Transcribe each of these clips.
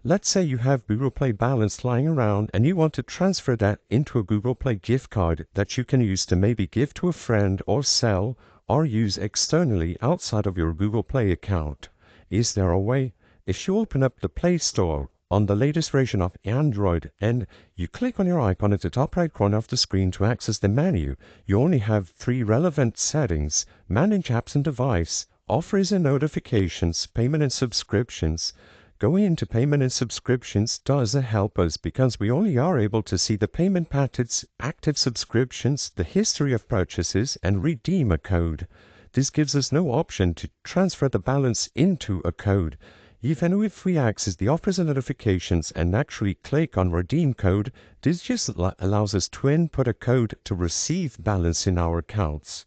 Let's say you have Google Play balance lying around and you want to transfer that into a Google Play gift card that you can use to maybe give to a friend or sell or use externally outside of your Google Play account. Is there a way? If you open up the Play Store on the latest version of Android and you click on your icon at the top right corner of the screen to access the menu, you only have three relevant settings: manage apps and device, offers and notifications, payment and subscriptions. Going into payment and subscriptions does help us because we only are able to see the payment patterns, active subscriptions, the history of purchases, and redeem a code. This gives us no option to transfer the balance into a code. Even if we access the offers and notifications and actually click on redeem code, this just allows us to input a code to receive balance in our accounts.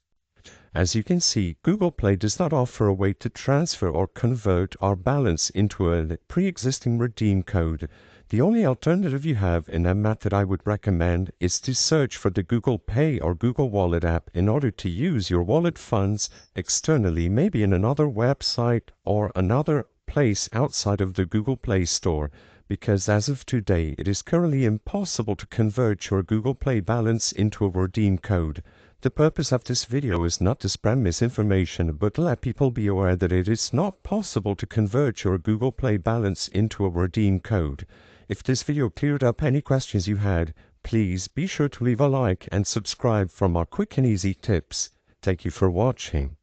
As you can see, Google Play does not offer a way to transfer or convert our balance into a pre-existing redeem code. The only alternative you have, and a method I would recommend, is to search for the Google Pay or Google Wallet app in order to use your wallet funds externally, maybe in another website or another place outside of the Google Play Store, because as of today, it is currently impossible to convert your Google Play balance into a redeem code. The purpose of this video is not to spread misinformation, but to let people be aware that it is not possible to convert your Google Play balance into a redeem code. If this video cleared up any questions you had, please be sure to leave a like and subscribe for more quick and easy tips. Thank you for watching.